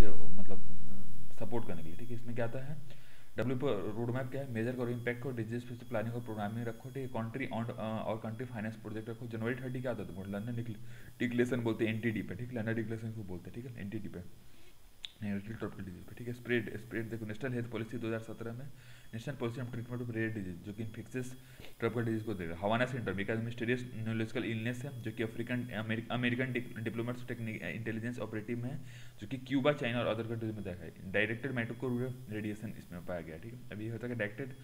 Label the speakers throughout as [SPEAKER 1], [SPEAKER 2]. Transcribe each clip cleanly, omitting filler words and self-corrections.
[SPEAKER 1] के मतलब सपोर्ट करने के लिए, ठीक है। इसमें क्या आता है, डब्ल्यू रोड मैप क्या है, मेजर करो इम्पैक्ट को, डिजीज पे प्लानिंग और प्रोग्रामिंग रखो, ठीक है। कंट्री और कंट्री फाइनेंस प्रोजेक्ट रखो। जनवरी 30 क्या आता है, लंदन डिक्लेरेशन बोलते हैं एनटीडी पे, ठीक है, लंदन डिक्लेरेशन को बोलते हैं, ठीक है, एनटीडी पे, नेशनल ट्रॉपिकल डिजीज पे, ठीक है। स्प्रेड स्प्रेड देखो, नेशनल हेल्थ पॉलिसी 2017 में, national policy of treatment of rare disease जो कि इन्फेक्शियस ट्रॉपिकल डिजीज को देगा। Havana centre because mysterious neurological illness है जो कि African American diplomats technique intelligence operative में है, जो कि क्यूबा, चाइना और अदर कंट्रीज में देखा है। डायरेक्टेड माइक्रोवेव रेडिएशन इसमें पाया गया, ठीक है। अभी होता है कि डायरेक्टेड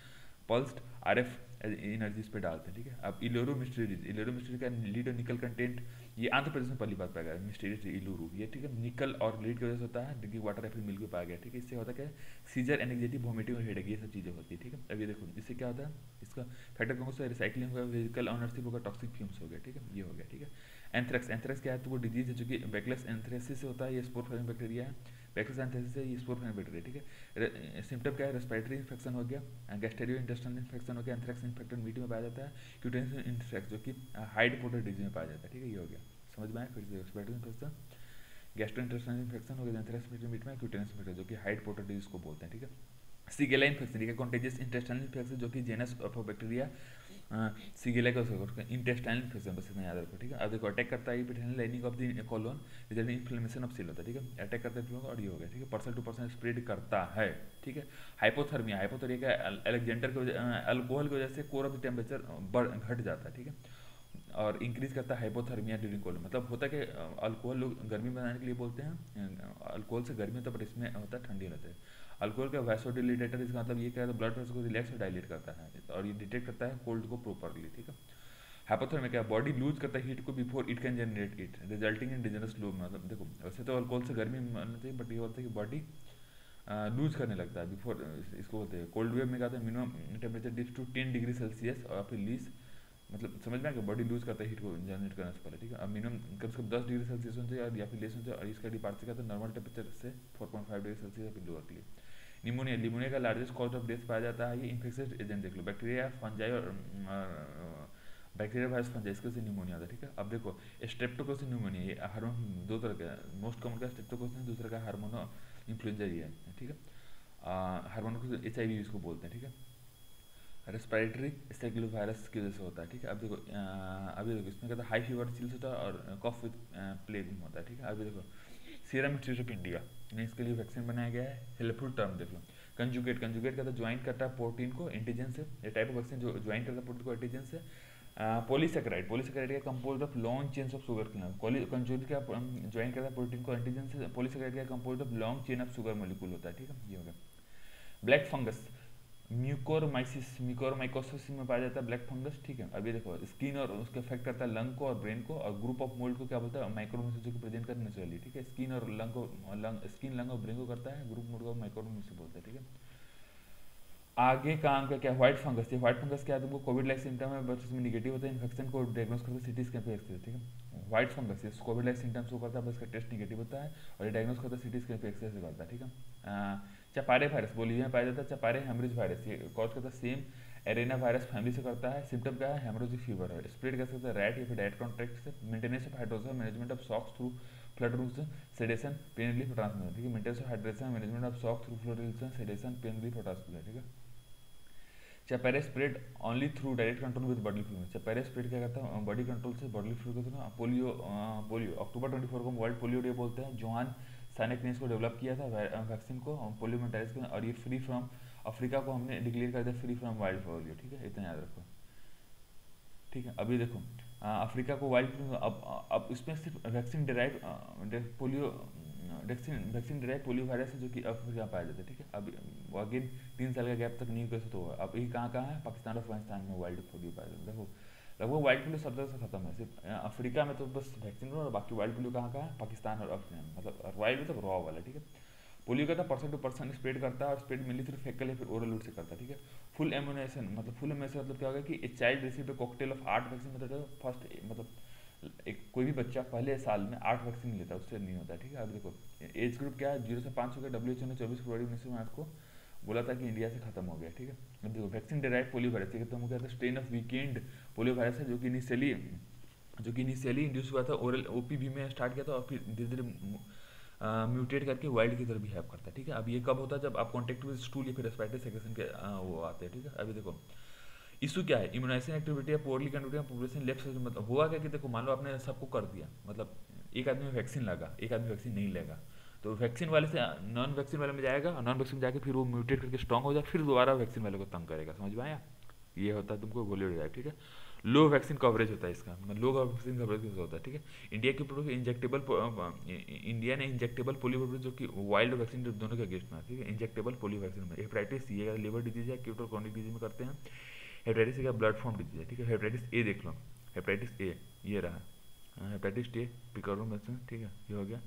[SPEAKER 1] पल्स्ड आरएफ एनर्जी इस पे डालते हैं, ठीक है। अब इलोरो मिस्ट्री का लीड और निकल कंटेंट, ये आंध्र प्रदेश में पहली बात पाया गया मिस्टीरियस इलूरू, ये, ठीक है। निकल और लीड की वजह से होता है, ड्रिंकिंग वाटर या फिर मिल्क में पाया गया, ठीक है। इससे होता है क्या, सीजर, एनेक्साइटी, वोमिटिंग और हेडेक, ये सब चीज़ें होती है, ठीक है। अब ये देखो इससे क्या होता है, इसका फैक्टर कौन सा, रिसाइकलिंग होगा, व्हीकल ऑनरशिप होगा, टॉक्सिक फ्यूम्स हो गया, ठीक है, ये हो गया, ठीक है। एंथ्रेक्स क्या है, तो वो डिजीज है जो कि बैकलेस एंथ्रेसिस से होता है, ये स्पोर फाइटिंग बैक्टीरिया है। बैकलेस एंथ्रेसिस से ये स्पोर फाइटिंग बैक्टीरिया, ठीक है। सिम्टम क्या है, रेस्पिरेटरी इन्फेक्शन हो गया, गैस्ट्रियो इंटेस्टाइनल इन्फेक्शन हो गया, एंथ्रेक्स इन्फेक्टेड मीट में पाया जाता है। क्यूटेनियस इन्फेक्शन जो कि हाइड पोर्टेड डिजीज में पाया जाता है, ठीक है, ये हो गया। समझ में आया, फिर से रेस्पिरेटरी इन्फेक्शन, गैस्ट्रोइंटेस्टाइनल इन्फेक्शन हो गया, एंथ्रेक्स मीट में, क्यूटेनियस इन्फेक्शन जो कि हाइड पोर्टेड डिजीज को बोलते हैं, ठीक है। सीगेला इन्फेक्शन, ठीक है, कॉन्टेजियस इंटेस्टाइनल इन्फेक्शन जो कि जेनस ऑफ बैक्टीरिया सीगेला का इंटेस्टाइनल इन्फेक्शन, बस इतना याद रखो, ठीक है। अब देखो अटैक करता है epithelial lining of the colon, resulting inflammation of cell होता है, ठीक है। अटैक करता है और ये हो गया, ठीक है। पर्सन टू पर्सन स्प्रेड करता है, ठीक है। हाइपोथर्मिया का अलेक्जेंडर की वजह, अल्कोहल की वजह से कोर ऑफ द टेम्परेचर घट जाता है, ठीक है। और इंक्रीज करता है हाइपोथर्मिया ड्यूरिंग कोल्ड, मतलब होता है कि अल्कोहल लोग गर्मी बनाने के लिए बोलते हैं, अल्कोहल से गर्मी होता है, बट इसमें होता है ठंडी रहता है। अल्कोहल का वैसोडिलेटर, इसका मतलब ये क्या है, ब्लड प्रेशर को रिलैक्स और डायलेट करता है, और ये डिटेक्ट करता है कोल्ड को प्रॉपरली, ठीक है। हाइपोथर्मिया क्या, बॉडी लूज करता है हीट को before it can generate it, resulting in dizziness low, मतलब देखो वैसे तो अल्कोहल से गर्मी बनना चाहिए, बट ये होता है कि बॉडी लूज करने लगता है बिफोर, इसको बोलते हैं कोल्ड वेव में क्या होता है, minimum temperature dips to 10 degree Celsius और फिर लीज, मतलब समझ में आ गया, बॉडी लूज करता है हीट को जनरेट करने से पहले, ठीक है। अब मिनिमम कम से कम 10 डिग्री सेल्सियस होना चाहिए, या फिर लेस होना चाहिए, और इसका डिपार्चर क्या था, नॉर्मल टेम्परेचर से 4.5 डिग्री सेल्सियस या फिर लोअर के लिए। निमोनिया का लार्जेस्ट कॉज ऑफ डेथ पाया जाता है, ये इन्फेक्शियस एजेंट देख लो, बैक्टीरिया, फंजाई और बैक्टीरिया वायरस फंजाई, इसके से निमोनिया आता है, ठीक है। अब देखो स्ट्रेप्टोकोकस निमोनिया, ये हार्मोन दो तरह का, मोस्ट कॉमन का स्ट्रेप्टोकोकस है, दूसरा का हार्मोनो इन्फ्लुएंजा ही है, ठीक है। हार्मोनो HIV इसको बोलते हैं, ठीक है। रेस्पिरेटरी स्टेगिलो वायरस की वजह से होता है, ठीक है। अब देखो अभी देखो इसमें कहता है हाई फीवर चिल्स होता है और कफ विद प्लेग होता है, ठीक है। अभी देखो सीरम इंस्टीट्यूट ऑफ इंडिया ने इसके लिए वैक्सीन बनाया गया है, हेल्पफुल टर्म देख लो। कंजुगेट कहता है ज्वाइन करता है प्रोटीन को एंटीजन से, ये टाइप ऑफ वैक्सीन जो ज्वाइन करता है प्रोटीन को एंटीजन से। पॉलीसेकेराइड का compose of long chains of sugar के, कंजुगेट का ज्वाइन करता है प्रोटीन को एंटीजन से, पॉलीसेकेराइड का compose of long chain of sugar molecule होता है, ठीक है, ये हो गया। ब्लैक फंगस म्यूकोरमाइकोसिस में पाया जाता है ब्लैक फंगस, ठीक है। अभी देखो स्किन और उसके इफेक्ट करता है लंग को और ब्रेन को, और ग्रुप ऑफ मोल्ड को क्या बोलता है, माइक्रोमिस, जो कि प्रेजेंट करने नेचुरली, ठीक है। स्किन और लंग को स्किन, लंग और ब्रेन को करता है, ग्रुप मोल्ड को माइक्रोमिस बोलते हैं, ठीक है। आगे काम का क्या, व्हाइट फंगस, ये व्हाइट फंगस क्या है, तुमको कोविड लाइक सिम्टम है, बट इसमें निगेटिव होता है, इन्फेक्शन को डायग्नोस करते हैं सिटी स्कैन पे एक्सरे, ठीक है। व्हाइट फंगस ये कोविड लाइक सिम्टम्स को करता है, बस इसका टेस्ट निगेटिव होता है, और ये डायग्नोस करता है सिटी स्कैन पे एक्सरे से करता है, ठीक है। चपारे वायरस बोलिए में पाया जाता है, चपारे हेमरेज वायरस, ये कॉज करता है सेम एरेना वायरस फैमिली से करता है। सिम्टम क्या है, हेमरेजिक फीवर है, स्प्रेड कर सकता है रैट या फिर डायरेक्ट कॉन्टैक्ट से। Maintenance of hydrogen, management of shocks through flood routes, sedation, pain relief, transmission, ठीक है। Maintenance of hydration, management of shock through flood routes, sedation, pain relief, transmission, ठीक है। Chapare spread only through direct control with body fluid, Chapare spread क्या करता है, body control से body fluid को। Polio October 24 को वर्ल्ड पोलियो डे बोलते हैं, जोहान सानेक ने इसको डेवलप किया था वैक्सीन को, पोलियो मेंटाइस को, और ये फ्री फ्रॉम अफ्रीका को हमने डिक्लेयर कर दिया फ्री फ्रॉम वाइल्ड पोलियो, ठीक है, इतना याद रखो, ठीक है। अभी देखो अफ्रीका को वाइल्ड, अब इसमें सिर्फ vaccine derive polio vaccine derive polio virus है जो कि अफ्रीका में पाया जाता है, ठीक है। अब अगेन 3 साल का गैप तक नहीं कैसे तो हुआ, अब ये कहाँ है, पाकिस्तान और अफगानिस्तान में वाइल्ड पोलियो पाया जाता है। देखो लगभग वाइल्ड पोलियो सब जगह से खत्म है, सिर्फ अफ्रीका में तो बस वैक्सीन, और बाकी वाइल्ड पोलियो कहाँ है, पाकिस्तान और अफगानिस्तान, मतलब वाइल्ड मतलब रॉ वाला, ठीक है। पोलियो का था पर्सन टू पर्सन स्प्रेड करता है, और स्प्रेड मिली सिर्फ फेकल या फिर ओरल रूट से करता है, ठीक है। फुल इम्यूनाइजेशन मतलब क्या होगा कि a child receive A cocktail of 8 vaccine, मतलब फर्स्ट मतलब एक कोई भी बच्चा पहले साल में 8 वैक्सीन लेता है, उससे नहीं होता, ठीक है। अब देखो एज ग्रुप क्या है, 0 से 5 हो गया, WHO ने 24 फरवरी 1908 को बोला था कि इंडिया से खत्म हो गया, ठीक है। अब देखो वैक्सीन डिराइव पोलियो वायरस, ठीक है, तो क्या था, strain of weekend polio virus है, जो कि इनिशियली इंड्यूस हुआ था ओरल OPV में स्टार्ट किया था, और फिर धीरे धीरे म्यूटेट करके वाइल्ड की तरफ बिहेव करता है, ठीक है। अब ये कब होता है, जब आप कॉन्टेक्ट विद स्टूल या फिर रेस्पिरेटरी सेक्रेशन के वो आते हैं, ठीक है। अभी देखो इशू क्या है, इम्यूनाइजेशन एक्टिविटी या poorly controlling population left side, मतलब हुआ क्या कि देखो मान लो आपने सबको कर दिया, मतलब एक आदमी में वैक्सीन लगा, एक आदमी वैक्सीन नहीं लेगा, तो वैक्सीन वाले से नॉन वैक्सीन वाले में जाएगा, और नॉन वैक्सीन में जाके फिर वो म्यूटेट करके स्ट्रॉन्ग हो जाए, फिर दोबारा वैक्सीन वाले को तंग करेगा, समझ में आया। ये होता है तुमको गोली टाइप, ठीक है। लो वैक्सीन कवरेज होता है इसका, मतलब लो वैक्सीन कवरेज कैसे होता है, ठीक है। इंडिया की प्रोडक्ट इंजेक्टेबल, इंडिया ने इंजेक्टेबल पोलियो जो कि वाइल्ड वैक्सीन दोनों के अगेंस्ट में, ठीक है। इंजेक्टेबल पोलियो वैक्सीन में हेपेटाइटिस सी है, लिवर डिजीज है, क्यूट और क्रॉनिक डिजीज में करते हैं। हेपेटाइटिस का ब्लड फॉर्म डिजीज है, ठीक है। हेपेटाइटिस ए देख लो, हेपेटाइटिस ए ये रहा, हेपेटाइटिस ए पिकारो में, ठीक है, ये हो गया।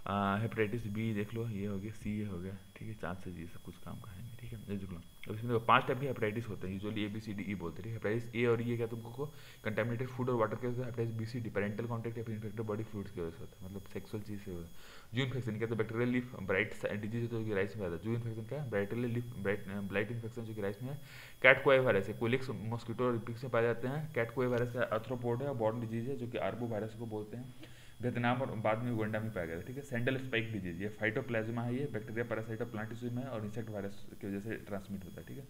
[SPEAKER 1] हेपेटाइटिस बी देख लो, ये हो गया, सी ये हो गया, ठीक है। चांसेस ये सब कुछ काम का है, ठीक है, ये देख लो। अब इसमें देखो 5 टाइप के हेपेटाइटिस होते हैं, usually A B C D E बोलते हैं, हेपेटाइटिस ए और ये क्या तुमको कंटेमिनेटेड फूड और वाटर के वजह से, hepatitis B C D parental contact या फिर इन्फेक्टेड बॉडी फ्लूइड्स की वजह से होता है, मतलब सेक्सुअल चीज से होता है। जू इन्फेक्शन क्या, तो बैक्टीरियल लीफ ब्राइट डिजीज है, जो कि राइस में आता है। जू इन्फेक्शन क्या है, बैक्टीरियल लीफ ब्लाइट इन्फेक्शन जो कि राइस में है। कैट कोए वायरस है, कोलिक्स मॉस्किटो और पिक्स में पाए जाते हैं। कैट कोए वायरस का आर्थ्रोपोड है, बॉर्न डिजीज है जो कि आर्बो वायरस को बोलते हैं। वियतनाम और बाद में उगांडा में पाया गया था, ठीक है। सैंडल स्पाइक डिजीज, ये फाइटोप्लाज्मा है, ये bacteria parasite of plant tissue में है और इंसेक्ट वायरस की वजह से ट्रांसमिट होता है, ठीक है।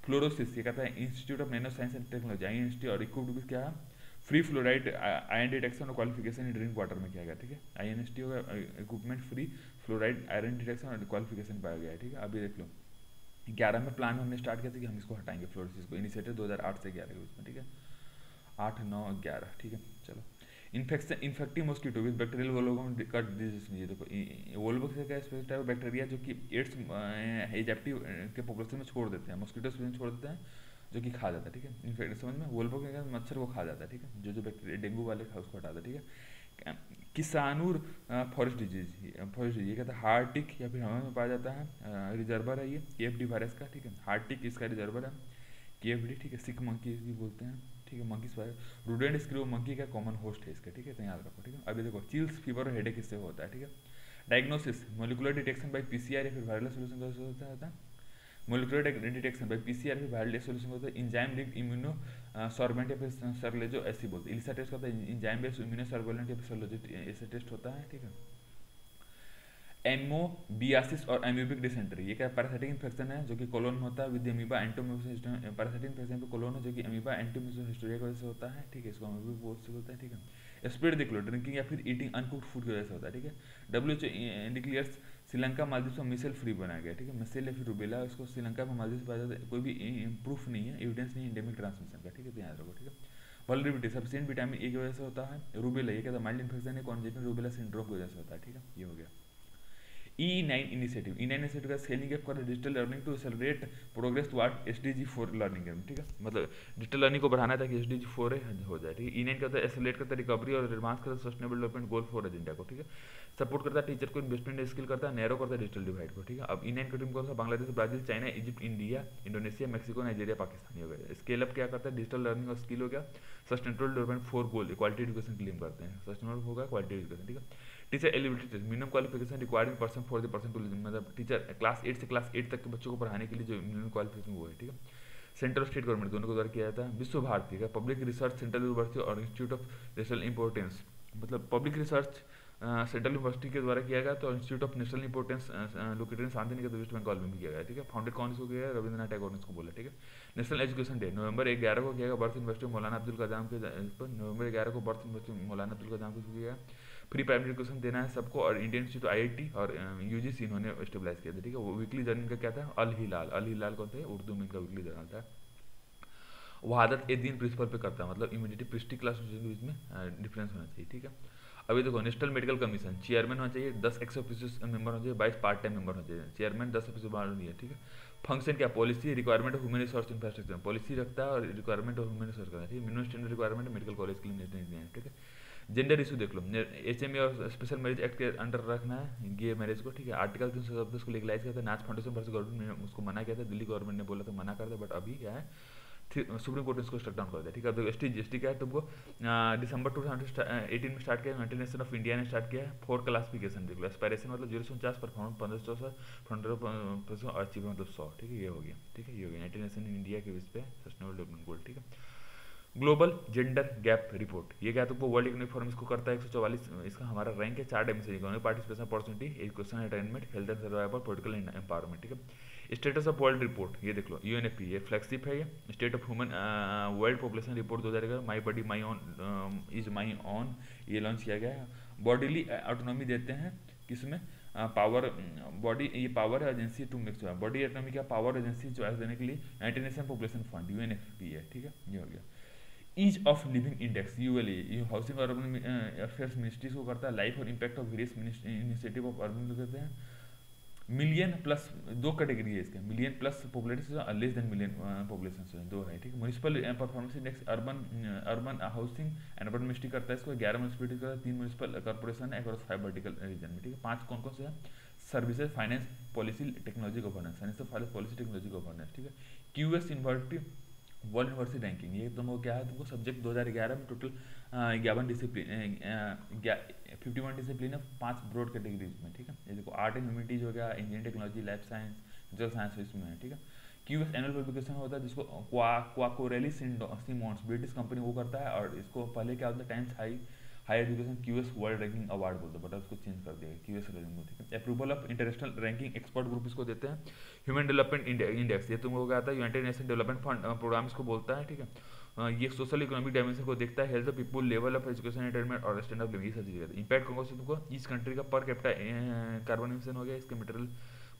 [SPEAKER 1] फ्लोरोसिस, ये कहता है institute of nano science and technology INST और इक्विप्ड विद क्या है, फ्री फ्लोराइड आयरन डिटेक्शन और क्वालिफिकेशन इन ड्रिंक वाटर में किया गया, ठीक है। INST होगा equipment free fluoride iron detection और क्वालिफिकेशन पाया गया है, ठीक है। अभी देख लो 11 में प्लान हमने स्टार्ट किया था कि हम इसको हटाएंगे फ्लोरोसिस को, इनिशिएटिव 2008 से 11 के बीच में, ठीक है। 8, 9, 11, ठीक है। चलो infection, infective mosquito with bacterial वोल्वोकट डिजीज, ये देखो वोल्वोक से क्या स्पेशल टाइप बैक्टीरिया जो कि एड्स एजेप्टिव के पॉपुलेशन में छोड़ देते हैं, मॉस्किटोस में छोड़ देते हैं, जो कि खा जाता है, ठीक है। इन्फेक्ट समझ में, वोल्वोक क्या मच्छर को खा जाता है, ठीक है, जो बैक्टीरिया डेंगू वाले खा उसको हटाता है, ठीक है। किसानूर फॉरेस्ट डिजीज, ये कहता है हार्टिक या फिर हवा में पाया जाता है, रिजर्वर है ये KFD वायरस का, ठीक है। हार्टिक इसका रिजर्वर है KFD, ठीक है। सिक मंकी भी बोलते हैं, ठीक है। मंकीस वायरस रूडेंट स्क्रू मंकी का कॉमन होस्ट है इसका, ठीक है, तो याद रखो, ठीक है। अभी देखो चिल्स फीवर और हेडेक इससे होता है, ठीक है। Diagnosis molecular detection bye PCR या फिर वायरल सोल्यूशन का होता है। मोलिकुलर डिटेक्शन बाय PCR फिर वायरल सोल्यूशन होता है। इंजाइम लिंक इम्यूनो सॉर्बेंट या फिर सरलेजो ऐसी बोलते हैं। इलिसा टेस्ट होता है इंजाइम बेस्ड इम्यूनो सॉर्बेंट या फिर सरलेजो ऐसे टेस्ट होता है, ठीक है। एमोबियासिस और एम्यूबिक डिसेंट्री, ये क्या पैरासाइटिक इन्फेक्शन है जो कि कोलोन में होता है विद अमीबा एंटोम्यूसिन, पैरासाइटिक इन्फेक्शन पे कोलोन है जो कि अमीबा एंटोम्यूसिन हिस्टोरिया की वजह से होता है, ठीक है। इसको एम्यूबिक बोल से होता है, ठीक है। स्प्रेड देख लो ड्रिंकिंग या फिर ईटिंग अनकुक्ड फूड की वजह से होता है, ठीक है। WHO डिक्लेयर्स श्रीलंका मालदीव में मिसेल फ्री बनाया गया, ठीक है। मिसेल या फिर रूबेला इसको श्रीलंका में मालदीव पाया जाता है, कोई भी प्रूफ नहीं है, एविडेंस नहीं है एंडेमिक ट्रांसमिशन का, ठीक है, तो याद रखो, ठीक है। वल्नरेबिलिटी सफिशिएंट विटामिन ए की वजह से होता है। रूबेला ये कहता है माइल्ड इन्फेक्शन है कॉन्जेनिटल रूबेला सिंड्रोम की वजह से होता है, ठीक है, ये हो गया। E9 इनिशिएटिव का स्केलिंग अप कर digital learning to accelerate progress toward SDG 4 learning, ठीक है। मतलब डिजिटल लर्निंग को बढ़ाना ताकि SDG 4 हो जाए, ठीक है। E9 कहता है एक्सेलरेट करता है रिकवरी और एडवांस करता है सस्टेनेबल डेवलपमेंट गोल 4 एजेंडा को, ठीक है। सपोर्ट करता है टीचर को इन्वेस्टमेंट स्किल करता है, नैरो करता है डिजिटल डिवाइड को, ठीक है। अब E9 का टीम कौन सा, Bangladesh, Brazil, China, Egypt, India, Indonesia, Mexico, Nigeria, Pakistan हो गया। स्केल अप क्या करता है, डिजिटल लर्निंग और स्किल हो गया। Sustainable development 4 goal quality education claim करते हैं, सस्टेनेबल होगा क्वालिटी एजुकेशन, ठीक है। Teacher eligibility test minimum qualification required person for the person to, मतलब टीचर क्लास 8 से क्लास 8 तक के बच्चों को पढ़ाने के लिए जो मिनिमम क्वालिफिकेशन वो है, ठीक है। सेंट्रल स्टेट गवर्नमेंट दोनों को द्वारा किया जाता है। विश्व भारती का पब्लिक रिसर्च सेंट्रल यूनिवर्सिटी और इंस्टीट्यूट ऑफ नेशनल इंपॉर्टेंस, मतलब पब्लिक रिसर्च सेंट्रल यूनिवर्सिटी के द्वारा किया गया, तो institute of national importance located Santiniketan West Bengal में भी किया गया, ठीक है। फाउंडेड कौन इसको किया है, रविंद्रनाथ टैगोर ने इसको बोला, ठीक है। नेशनल एजुकेशन डे नवंबर 11 को किया गया, बर्थ यूनिवर्सिटी मौलाना अब्दुल कलाम के पर नवंबर 11 को बर्थ यूनिवर्सिटी मौलाना अब्दुल कलाम को किया गया। फ्री प्राइमरी एजुकेशन देना है सबको, और इंडियन इंस्टीट्यूट IIT और UGC इन्होंने स्टेबलाइज किया था, ठीक है। वो वीकली जर्नल का क्या था, अल हिलाल कौन थे, उर्दू में इनका वीकली जर्नल था। वहादत ए दिन प्रिंसिपल पे करता है, मतलब इमीडिएटली प्रिस्टी क्लास के बीच में डिफरेंस होना चाहिए, ठीक है। अभी देखो नेशनल मेडिकल कमीशन चेयरमैन होना चाहिए, 10 एक्स ऑफिस मेंबर होना चाहिए, 22 पार्ट टाइम मेंबर होना चाहिए। चेयरमैन 10 ऑफिस नहीं है, ठीक है। फंक्शन क्या, policy, requirement of human resource infrastructure, policy रखता है और रिक्वायरमेंट ऑफ ह्यूमन रिसोर्स करता है, ठीक है। Minimum standard requirement medical college के लिए नहीं है, ठीक है। जेंडर इशू देख लो, HMA और स्पेशल मैरिज एक्ट के अंडर रखना है गे मैरिज को, ठीक है। आर्टिकल 310 को लीगलाइज किया था, नाच फाउंडेशन वर्सेस गवर्नमेंट ने उसको मना किया था, दिल्ली गवर्नमेंट ने बोला था मना कर दे, बट अभी क्या है सुप्रीम कोर्ट ने इसको स्ट्रक डाउन कर दिया, ठीक है। तो ST क्या है तुमको दिसंबर 2018 में स्टार्ट किया, यूनाइटेड नेशन ऑफ इंडिया ने स्टार्ट किया है। 4 क्लासिफिकेशन देख लो, एस्पायरेशन मतलब 0 से 49, परफॉर्मेंस 15 15 अचीव मतलब 100, ठीक है, ये हो गया, ठीक है, ये हो गया यूनाइटेड नेशन इंडिया के इस पे सस्टेनेबल डेवलपमेंट गोल, ठीक है। ग्लोबल जेंडर गैप रिपोर्ट, ये क्या तुमको वर्ल्ड इकोनॉमिक फोरम इसको करता है 144, इसका हमारा रैंक है 4 dimension economic participation opportunity, education attainment, health and survival, political empowerment, ठीक है। स्टेटस ऑफ वर्ल्ड रिपोर्ट, ये देख लो यूएनएफपी, ये फ्लैगशिप है, ये state of human world population report 2011, my body my own is my own, ये लॉन्च किया गया है। बॉडीली ऑटोनॉमी देते हैं किसमें, पावर बॉडी, ये power agency to make choice, body autonomy क्या पावर एजेंसी चॉइस देने के लिए United Nation population fund UNFP है, ठीक है, ये हो गया। Ease of living index ULE, ये हाउसिंग और अर्बन अफेयर्स मिनिस्ट्रीज को करता है। लाइफ और impact of various initiative of urban कहते हैं। मिलियन प्लस, दो कैटेगरी है इसके, million plus population, less than million population से दो है, ठीक है। Municipal performance index urban urban housing and urban ministry करता है इसको, 11 म्यूनिसिपलिटी करता है, 3 म्यूनिसिपल कॉर्पोरेशन है अक्रॉस 5 वर्टिकल रीजन में, ठीक है। 5 कौन कौन से हैं, services, finance, policy, technology governance, finance policy, technology governance, ठीक है। QS university world university ranking, ये तुमको क्या है, तुमको सब्जेक्ट 2011 में टोटल 51 डिसिप्लिन 51 डिसिप्लिन है 5 ब्रॉड कैटेगरीज में, ठीक है। ये देखो आर्ट एंड ह्यूमैनिटीज हो गया, engineering technology, life science, natural science इसमें है, ठीक है। क्यूएस एनुअल पब्लिकेशन होता है जिसको क्वाकोरेली सिमोन्स ब्रिटिश कंपनी वो करता है, और इसको पहले क्या होता है times high education QS world ranking award बोलते हैं, बट उसको चेंज कर दिया क्यूएस रैंकिंग, ठीक है। Approval of international ranking expert group इसको देते हैं। ह्यूमन डेवलपमेंट इंडेक्स, ये तुमको क्या आता है, United Nation development fund program इसको बोलता है, ठीक है। ये सोशल इकोनॉमिक डायमेंशन को देखता है, health of people, level of education entertainment और स्टैंडर्ड ऑफ लिविंग, ये सब चीजें। इंपैक्ट कौन से तुमको, ईच कंट्री का पर कैपिटा कार्बन एमिशन हो गया, इसके मटेरियल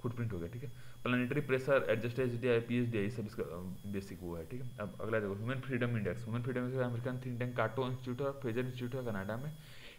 [SPEAKER 1] फुटप्रिंट हो गया, ठीक है। Planetary pressure adjust HDI PhD, ये सब इसका बेसिक वो है, ठीक है। अब अगला देखो human freedom index, human freedom index American think tank काटो इंस्टीट्यूट और फ्रेजर इंस्टीट्यूट है कनाडा में,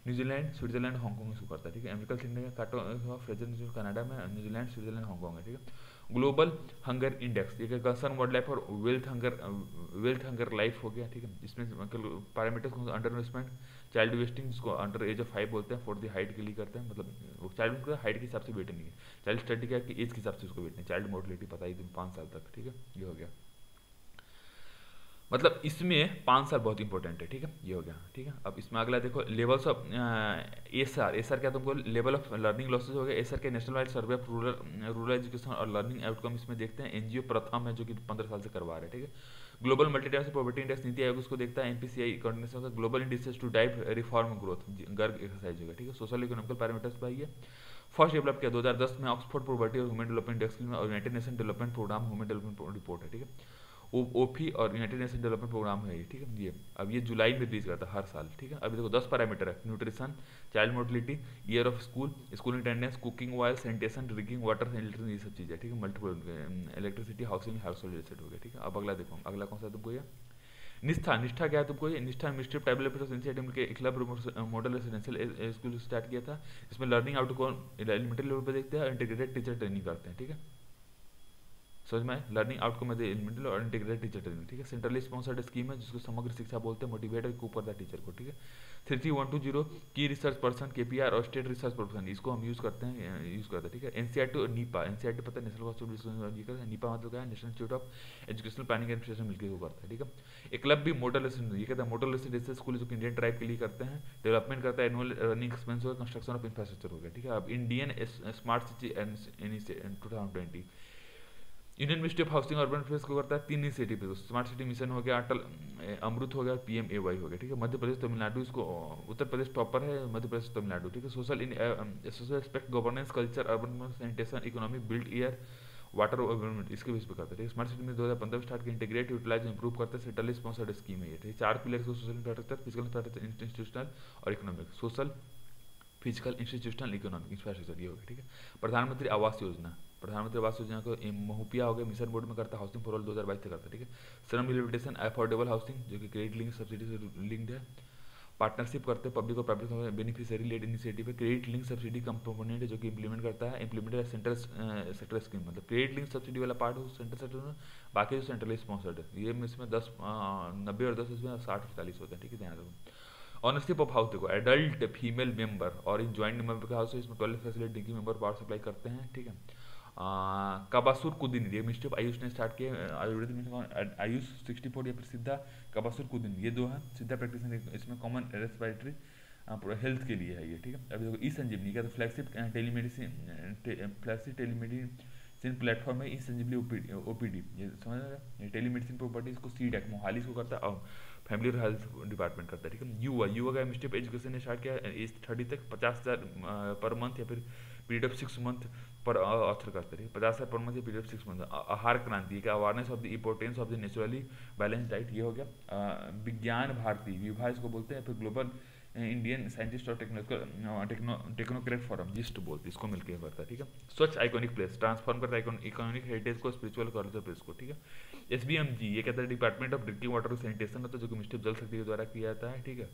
[SPEAKER 1] न्यूजीलैंड, स्विट्जरलैंड, हांगकांग इसको करता है, ठीक है। अमेरिकन थिंक टैंक काटो फ्रेजर इंस्टीट्यूट कनाडा में, न्यूजीलैंड, स्विट्जरलैंड, हांगकांग है, ठीक है। ग्लोबल हंगर इंडेक्स, ये कंसर्न वर्ल्ड लाइफ और वेल्थ हंगर लाइफ हो गया, ठीक है। इसमें पैरामीटर्स कौन सा, अंडर इन्वेस्टमेंट, चाइल्ड वेस्टिंग जिसको अंडर एज ऑफ 5 बोलते हैं, फॉर द हाइट के लिए करते हैं, मतलब वो चाइल्ड को हाइट के हिसाब से वेट नहीं है, चाइल्ड स्टडी क्या कि एज के हिसाब से उसको वेट नहीं, चाइल्ड मोर्टलिटी पता ही तुम 5 साल तक, ठीक है, ये हो गया। मतलब इसमें 5 साल बहुत इंपॉर्टेंट है, ठीक है, ये हो गया, ठीक है। अब इसमें अगला देखो लेवल्स ऑफ एसआर क्या तुमको लेवल ऑफ लर्निंग लॉसेज हो गया, एसआर के national wide survey of rural education और लर्निंग आउटकम इसमें देखते हैं। एनजीओ प्रथम है जो कि 15 साल से करवा रहे हैं, ठीक है। Global multidimensional poverty index NITI Aayog उसको देखता है। एमपीसीआई कोऑर्डिनेशन का global indices to drive reform growth, Garg exercise होगा, ठीक है। सोशल इकोनॉमिकल पैरामीटर्स पर आइए, फर्स्ट डेवलप किया 2010 में ऑक्सफोर्ड पॉवर्टी और ह्यूमन डेवलपमेंट इंडेक्स में, और United Nation development programme human development report है, ठीक है। ओपी और यूनाइटेड नेशन डेवलपमेंट प्रोग्राम है ये, ठीक है। ये अब ये जुलाई में रिलीज करता है हर साल, ठीक है। अभी देखो 10 पैरामीटर है, nutrition, child mortality, year of school attendance, cooking oil, sanitation, drinking water, electricity, ये सब चीज़ें, ठीक है। Multiple electricity, housing, house hold related हो गया, ठीक है। अब अगला देखो, अगला कौन सा तुमको ये निष्ठा क्या है तुमको, ये Nishtha ministry of tribal affairs initiative के club model residential school start किया था। इसमें लर्निंग आउटकम एलिमेंट्री लेवल पर देखते हैं, इंटीग्रेटेड टीचर ट्रेनिंग करते हैं, ठीक है। समझ में लर्निंग आउटकम है एलिमेंटल और इंटीग्रेटेड टीचर ट्रेनिंग, ठीक है। सेंट्रली स्पॉन्सर्ड स्कीम है जिसको समग्र शिक्षा बोलते हैं, मोटिवेट और ऊपर द टीचर को, ठीक है। 33-120 की रिसर्च पर्सन केपीआर और स्टेट रिसर्च पर्सन, इसको हम यूज करते हैं, ठीक है। एनसीईआरटी और नीपा, एनसीईआरटी पता है नेशनल काउंसिल, नीपा मतलब क्या है, national institute of educational planning administration मिलकर वो करता है, ठीक है। एक क्लब भी मॉडल रेसिडेंशियल, ये कहता है मॉडल रेसिडेंशियल स्कूल जो इंडियन ट्राइब के लिए करते हैं, डेवलपमेंट करता है, एनुअल रनिंग एक्सपेंस होगा, कंस्ट्रक्शन ऑफ इंफ्रास्ट्रक्चर हो गया, ठीक है। अब Indian smart city 2020, Indian ministry of housing और अर्बन अफेयर्स को करता है 3 इनिशिएटिव, स्मार्ट सिटी मिशन हो गया, अटल अमृत हो गया, पीएमएवाई हो गया, ठीक है। मध्य प्रदेश तमिलनाडु, इसको उत्तर प्रदेश टॉपर है, मध्य प्रदेश तमिलनाडु, ठीक है। Social aspect, governance, culture, urban sanitation, economy, build air, water environment, इसके बेस पे करता है, ठीक है। स्मार्ट सिटी में 2015 में स्टार्ट किया, इंटीग्रेट, यूटिलाइज, इंप्रूव करते हैं, सेंट्रली स्पॉन्सर्ड स्कीम है ये, ठीक है। 4 पिलर को, social infrastructure, physical infrastructure, institutional और economic, social, physical, institutional, economic infrastructure, ये हो गया, ठीक है। प्रधानमंत्री आवास योजना, प्रधानमंत्री आवास योजना को महुपिया हो गया, मिशन बोर्ड में करता है, हाउसिंग फॉर ऑल 2022 से करता है, ठीक है। श्रम रिहेबिलिटेशन, अफोर्डेबल हाउसिंग जो कि क्रेडिट लिंक सब्सिडी से लिंक्ड है। पार्टनरशिप करते हैं, पब्लिक और प्राइवेट बेनिफिशियरी लेड इनिशिएटिव है। क्रेडिट लिंक सब्सिडी कंपोनेंट है जो कि इंप्लीमेंट करता है, इंप्लीमेंटेड सेंट्रल सेक्टर स्कीम, मतलब क्रेडिट लिंक सब्सिडी वाला पार्ट हो सेंट्रल सेक्टर में, बाकी जो सेंट्रली स्पॉन्सर्ड है, ये इसमें 10 90 और 10 इसमें 60-40 होते हैं, ठीक है, ध्यान रखो। ऑनरशिप ऑफ हाउस देखो, एडल्ट फीमेल मेंबर और इन ज्वाइंट मेंबर का हाउस है, इसमें 12 facility drinking member power supply करते हैं, ठीक है। कबासुर कुदिन, ये मिनिस्ट्री ऑफ आयुष ने स्टार्ट किया, आयुष 64, ये प्रसिद्ध कबासुर कुदिन, ये 2 है सिद्धा प्रैक्टिस, इसमें कॉमन रेस्पिरेटरी हेल्थ के लिए है ये, ठीक है। अभी देखो ई संजीवनी का तो फ्लैगशिप टेलीमेडिसिन सिन प्लेटफॉर्म है इंसेंजिबली ओपीडी, ये समझ रहे, टेलीमेडिसिन प्रॉपर्टी इसको सीड एक्ट मोहाली इसको करता है और फैमिली और हेल्थ डिपार्टमेंट करता है, ठीक है। युवा का मिनिस्ट्री ऑफ एजुकेशन ने स्टार्ट किया एज 30 तक 50,000 पर मंथ या फिर पीरियड ऑफ 6 मंथ पर ऑथर करते रहे, 50,000 पर मंथ या पीरियड ऑफ 6 मंथ। आहार क्रांति का awareness of the importance of the naturally balance diet, ये हो गया। विज्ञान भारती विभा इसको बोलते हैं, फिर ग्लोबल इंडियन साइंटिस्ट और टेक्नोक्रेट फोरम जिस्ट बोलते इसको मिलकर करता है, ठीक है। स्वच्छ आइकॉनिक प्लेस ट्रांसफॉर्म करता है इकोनॉमिक हेरिटेज को स्पिरिचुअल कल्चर प्लेस को, ठीक है। SBMG ये कहता है department of drinking water sanitation होता है, जो कि मिनिस्ट्री ऑफ जल शक्ति के द्वारा किया जाता है, ठीक है।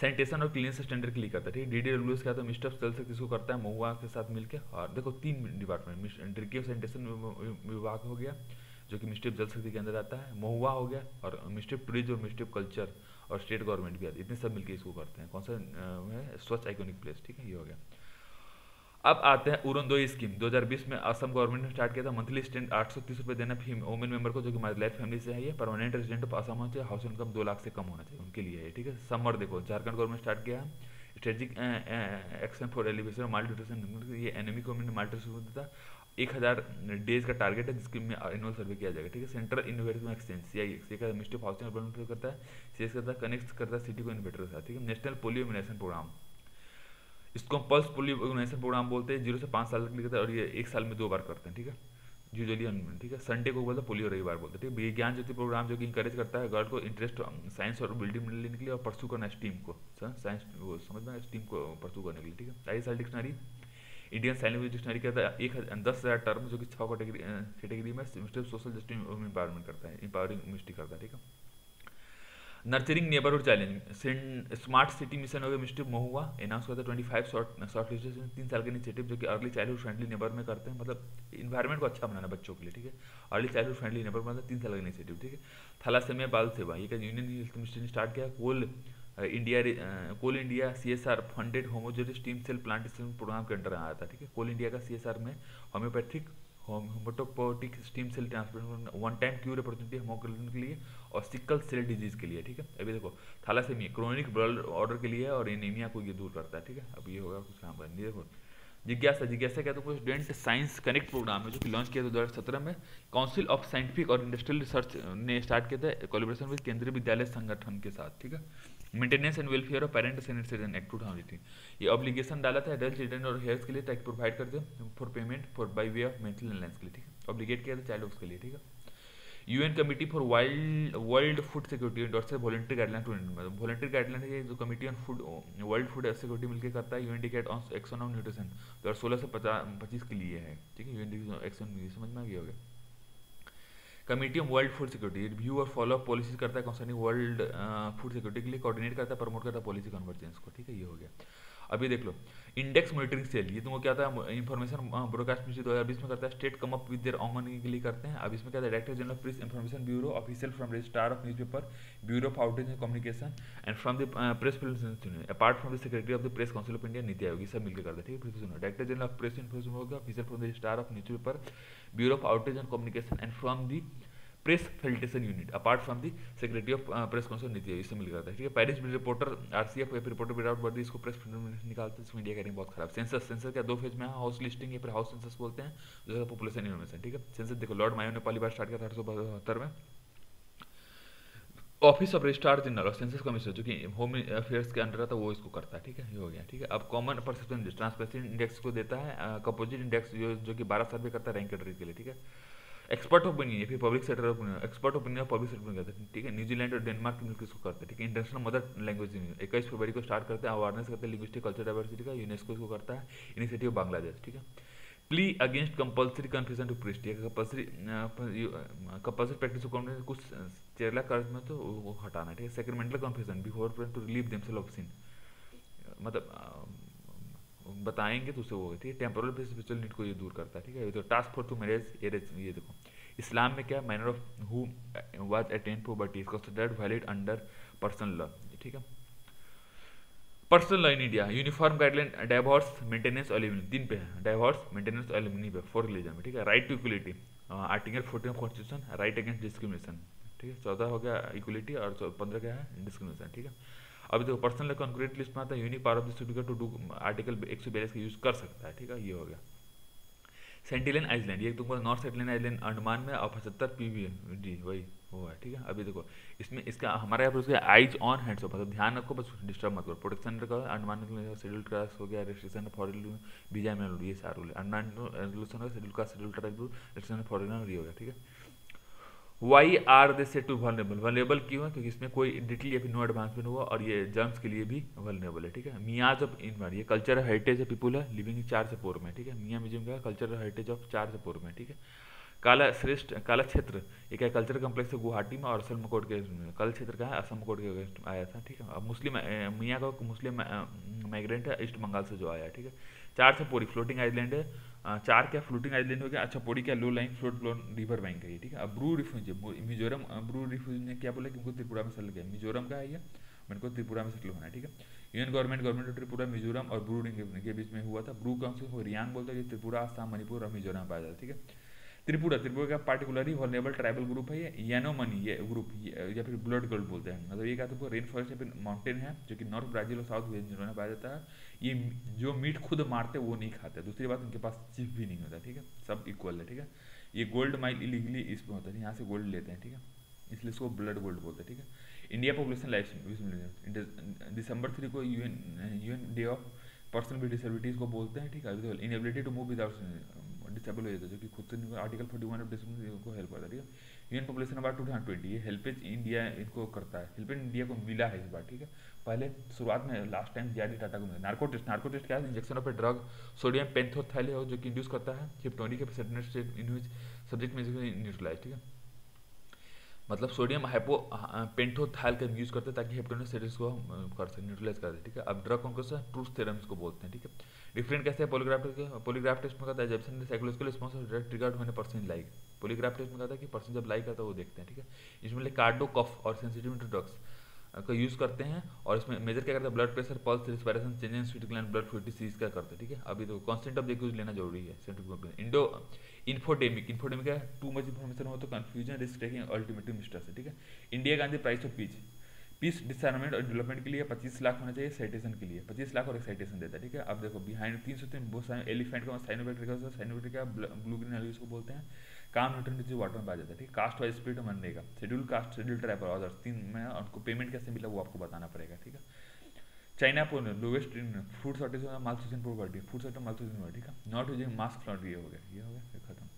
[SPEAKER 1] सैनिटेशन और क्लीनेस स्टैंडर्ड के लिए करता है, ठीक है। DDWS क्या था, मिनिस्ट्री ऑफ जल शक्ति इसको करता है महुआ के साथ मिलकर। और देखो 3 डिपार्टमेंट, ड्रिंकिंग सैनिटेशन विभाग हो गया जो कि मिनिस्ट्री ऑफ जल शक्ति के अंदर आता है, महुआ हो गया, और मिनिस्ट्री ऑफ टूरिज्म और मिनिस्ट्री ऑफ कल्चर और स्टेट गवर्नमेंट भी आती है, इतने सब मिलकर इसको करते हैं। कौन सा है, स्वच्छ आइकॉनिक प्लेस, ठीक है, ये हो गया। अब आते हैं उड़नदोई स्कीम 2020 में असम गवर्नमेंट ने स्टार्ट किया था। मंथली स्टैंड 830 रुपये देना वुमेन मेंबर को जो कि माइनॉरिटी फैमिली से है, ये परमानेंट रेजिडेंट ऑफ असम होना चाहिए, हाउस इनकम 2 लाख से कम होना चाहिए, उनके लिए है, ठीक है। समर देखो झारखंड गवर्नमेंट स्टार्ट किया है strategic action for elevation mall nutrition, ये एनिमी को मैंने माल न्यूट्रिशन देता 1000 डेज का टारगेट है जिसके में एनुअल सर्वे किया जाएगा, ठीक है। सेंट्रल इनोवेटिव एक्सचेंज CIX का मिनिस्ट्री ऑफ हाउसिंग डेवलपमेंट करता है, CS करता है कनेक्ट करता है सिटी को इन्वेटर के साथ, ठीक है। नेशनल पोलियो इम्यूनाइजेशन प्रोग्राम इसको हम पल्स पोलियो इम्यूनाइजेशन प्रोग्राम बोलते हैं, 0 से 5 साल तक लिखता है और ये 1 साल में 2 बार करते हैं, ठीक है, यूजुअली, ठीक है। संडे को बोलते हैं पोलियो रविवार बोलते हैं, ठीक है। विज्ञान ज्योति प्रोग्राम जो कि इंकरेज करता है गर्ल को इंटरेस्ट साइंस और बिल्डिंग लेने के लिए और परसू करना स्टीम को, साइंस वो समझना स्टीम को परसू करने के लिए, ठीक है। ISL dictionary Indian sign language dictionary कहता है 10,000 टर्म जो कि 6 कैटेगरी में सोशल जस्टिस एम्पावरमेंट करता है, एम्पावरिंग मिनिस्ट्री करता है, ठीक है। Nurturing neighbourhood challenge smart city mission हो गया मिनिस्ट्री महुआ अनाउंस करता है 25 शॉर्ट लिस्ट 3 साल के इनिशिएटिव जो कि अर्ली चाइल्डहुड फ्रेंडली नेबर में करते हैं, मतलब इन्वायरमेंट को अच्छा बनाना बच्चों के लिए, ठीक है। अर्ली चाइल्डहुड फ्रेंडली नेबर मतलब 3 साल का इनिशिएटिव, ठीक है। थैलासेमिया बाल सेवा ये का यूनियन हेल्थ मिनिस्ट्री ने स्टार्ट किया। Coal India CSR funded homogenic stem cell plantation programme के अंडर आया था, ठीक है। कोल इंडिया का CSR में homeopathic haematopoietic stem cell transplant 1 time cure opportunity haemoglobin के लिए और सिकल सेल डिजीज के लिए, ठीक है। अभी देखो थैलासेमिया क्रोनिक ब्लड ऑर्डर के लिए और एनीमिया को ये दूर करता है, ठीक है। अब ये होगा कुछ काम करनी, देखो जिज्ञासा क्या तो स्टूडेंट साइंस कनेक्ट प्रोग्राम है जो कि लॉन्च किया था 2017 में। काउंसिल ऑफ साइंटिफिक और इंडस्ट्रियल रिसर्च ने स्टार्ट किया था कोलैबोरेशन विद केंद्रीय विद्यालय संगठन के साथ, ठीक है। Maintenance and welfare of parents and citizen act 2018 ये ऑब्लिगेशन डाला था एडल्ट चिल्ड्रन और हेल्थ के लिए टैक्स प्रोवाइड करते हैं for payment for by way of mental illness के लिए, ठीक है। ऑब्लिगेट किया था चाइल्ड के लिए, ठीक है। UN committee for world food security dot voluntary guideline to India, voluntary guideline है जो committee on food world food security मिलकर करता है। UNDC on action on nutrition 2016 से 25 के लिए है, ठीक है। UNDC एक्शन समझ में आ गया होगा। Committee on world food security review और फॉलो अप पॉलिसीज करता है कंसर्निंग वर्ल्ड फूड सिक्योरिटी के लिए, कोऑर्डिनेट करता है प्रमोट करता है पॉलिसी कन्वर्जेंस को, ठीक है। ये हो गया। अभी देख लो इंडेक्स मॉनिटरिंग सेल ये तुमको क्या था इन्फॉर्मेशन ब्रॉडकास्ट मिनिस्ट्री 2020 में करता है। State come up with their on के लिए करते हैं। अब इसमें क्या था director general of press information bureau official from registrar of newspaper bureau of outreach and communication and from the press apart from the secretary of the press council of India NITI Aayog सब मिलकर करते हैं, ठीक है। फिर सुनो director general of press information होगा official from the registrar of newspaper bureau of outreach and communication and from the press filtration unit apart from the secretary of press council नीति इससे मिल करता है, ठीक है। Paris reporter RCF reporter without body इसको press निकालते हैं, इसमें इंडिया का बहुत खराब। सेंसस क्या 2 फेज में है, हाउस लिस्टिंग या फिर हाउस सेंसस बोलते हैं जो पॉपुलेशन इन्फॉर्मेशन, ठीक है। सेंसस देखो लॉर्ड मायो ने पहली बार स्टार्ट किया था 1872 में। ऑफिस ऑफ रजिस्ट्रार जनरल और सेंसस कमिश्नर जो कि होम अफेयर्स के अंडर था वो इसको करता है, ठीक है। ये हो गया, ठीक है। अब कॉमन परसेप्शन ट्रांसपेरेंसी इंडेक्स को देता है, कंपोजिट इंडेक्स जो कि 12 सर्वे करता है रैंक कैटेगरी के लिए, ठीक है। एक्सपर्ट ओपिनियन फिर public sector opinion expert opinion public sector में कहते हैं, ठीक है। न्यूजीलैंड और डेनमार्क मिलकर इसको करते हैं, ठीक है। इंटरनेशनल मदर लैंग्वेज 21 फरवरी को स्टार्ट करते हैं, अवेयरनेस करते हैं लिंग्विस्टिक कल्चर डाइवर्सिटी का, यूनेस्को इसको करता है। इनिशिएटिव बांग्लादेश, ठीक है। Plea against compulsory confusion to priest compulsory practice कुछ चेरला कर्ज में तो वो हटाना, ठीक है। Sacramental confusion before to relieve themselves of sin मतलब बताएंगे तो उसे वो, ठीक है। टेम्पोरल स्पिरिचुअल नीड को ये दूर करता है, ठीक है। तो task force to marriage ages ये देखो इस्लाम में क्या manner of who was attend puberty is considered valid under personal law, ठीक है। Personal law in India uniform guideline divorce maintenance और एलिमनी 3 पे है, डाइवोर्स मेंटेनेंस और एलिमनी पे 4 रिलीजन में, ठीक है। Right to equality article 14 constitution, right against discrimination, ठीक है। 14 हो गया इक्वलिटी और 15 क्या है डिस्क्रिमिनेशन, ठीक है। अभी देखो पर्सनल कॉन्क्रीट लिस्ट में आता है unique power of the speaker to do article 142 का यूज कर सकता है, ठीक है। ये हो गया। सेंटिलियन आइलैंड, ये तुमको नॉर्थ सेंटिलियन आइलैंड अंडमान में, और 75 पीवी जी वही वो है, ठीक है। अभी देखो इसमें इसका हमारे यहाँ पर उसके आइज ऑन हैंड्स ऑफ, मतलब ध्यान रखो बस डिस्टर्ब मत करो। प्रोटेक्शन का अंडमान में शेड्यूल कास्ट हो गया, रेस्ट्रिक्शन फॉरेन वीजा में रूल, ये सारा रूल है। अंडमान रेजोल्यूशन का schedule caste schedule tribe restriction foreign ये हो गया, ठीक है। Why are they set to vulnerable, vulnerable क्यों है? क्योंकि इसमें कोई डिटेल या फिर नो एडवांसमेंट हुआ, और ये जर्म्स के लिए भी वनरेबल है, ठीक है। मियाज ऑफ इनवर्ड, ये कल्चर हेरिटेज है, पीपुल है लिविंग इन 4 से 4 में, ठीक है। मियाँ म्यूजियम का कल्चर हेरिटेज ऑफ 4 से 4 में, ठीक है। काला श्रेष्ठ काला क्षेत्र एक है कल्चरल कम्प्लेक्स है गुवाहाटी में, और असम कोर्ट के कल क्षेत्र का है, असम कोर्ट के अगेंस्ट आया था, ठीक है। अब मुस्लिम मियाँ का मुस्लिम माइग्रेंट है ईस्ट बंगाल से जो आया है, ठीक है। 4 से पोरी फ्लोटिंग आइलैंड है, 4 क्या फ्लोटिंग आइलैंड हो गया। अच्छा पोड़ी क्या low line float flow river bank है ये, ठीक है। अब ब्रू रिफ्यूजी मिजोरम, ब्रू रिफ्यूजी ने क्या बोला कि उनको त्रिपुरा में सेटल किया, मिजोरम का है ये, मेरे को त्रिपुरा में सेटल होना है, ठीक है। Union government of Tripura Mizoram और ब्रू के बीच में हुआ था। ब्रू कौन से रियांग बोलते हैं, त्रिपुरा आसाम मणिपुर और मिजोरम पाया जाता है, ठीक है। त्रिपुरा का पार्टिकुलरली वल्नरेबल ट्राइबल ग्रुप है ये, यानोमनी ये ग्रुप या फिर ब्लड गोल्ड बोलते हैं, मतलब ये क्या तुमको रेन फॉरेस्ट या फिर माउंटेन है जो कि नॉर्थ ब्राजील और साउथ वेनेजुएला में पाया जाता है। ये जो मीट खुद मारते वो नहीं खाते, दूसरी बात उनके पास चिप भी नहीं होता, ठीक है, सब इक्वल है, ठीक है। ये गोल्ड माइल इलीगली इसमें होता है, यहाँ से गोल्ड लेते हैं, ठीक है, इसलिए इसको ब्लड गोल्ड बोलते हैं, ठीक है। इंडिया पॉपुलेशन लाइफ दिसंबर 3 को UN day of person with disabilities को बोलते हैं, ठीक है। Inability to move without disable हो जाता है, जो कि खुद से नहीं, आर्टिकल 41 ऑफ डिसेबिलिटी को हेल्प करता है, ठीक है। यूएन पॉपुलेशन अबाउट 2020, ये हेल्पेज इंडिया इनको करता है, हेल्पेज इंडिया को मिला है इस बार, ठीक है। पहले शुरुआत में लास्ट टाइम जेआरडी टाटा को मिला। नार्को टेस्ट क्या है? Injection of a drug sodium pentothal जो कि इंड्यूस करता है हिप्नोटिक के सब्जेक्ट में न्यूट्रलाइज, ठीक है। मतलब सोडियम हाइपो पेंटोथाइल का यूज करते हैं ताकि हेप्टोनिक स्टेटस को कर सके, न्यूट्रलाइज कर दे, ठीक है। अब ड्रग कौन सा ट्रूथ थ्योरम को बोलते हैं, ठीक है। डिफरेंट कैसे है पॉलीग्राफ टेस्ट में कहता है जब से साइकोलॉजिकल रिस्पांस ड्रग ट्रिगर्ड होने पर्सन लाइक, पॉलीग्राफ टेस्ट में कहता है कि पर्सन जब लाइक करता है वो देखते हैं, ठीक है। इसमें कार्डो कफ और सेंसिटिव टू ड्रग्स का यूज करते हैं, और इसमें मेजर क्या करते हैं blood pressure, pulse, respiration, change in sweet gland, blood fluid series का करते हैं, ठीक है। अभी तो कांस्टेंट ऑफ यूज लेना जरूरी है। इंडो इन्फोडेमिक है टू मच इन्फॉर्मेशन हो तो confusion risk taking ultimately mistakes है, ठीक है। India Gandhi price of peace डिसआर्मामेंट और डेवलपमेंट के लिए 25 लाख होना चाहिए, साइटेशन के लिए 25 लाख और एक साइटेशन देता है, ठीक है। अब देखो बिहाइंड 303 बहुत सारे एलिफेंट का साइनोबैक्टीरिया ब्लू ग्रीन एलगी को बोलते हैं, काम न्यूट्रन जो वाटर में पाया जाता है, ठीक। कास्ट वाइज स्प्लिट बनने का शेड्यूल कास्ट शेड्यूल ट्राइब और अदर्स 3 में उनको पेमेंट कैसे मिला वो आपको बताना पड़ेगा, ठीक है। चाइना को लोवेस्ट फूड शॉर्टेज माल सीजन प्रोवर्टी, फूड शॉर्टेज माल सीजन, ठीक है। नॉट यूजिंग मास्क फ्लॉट, ये हो गया खत्म।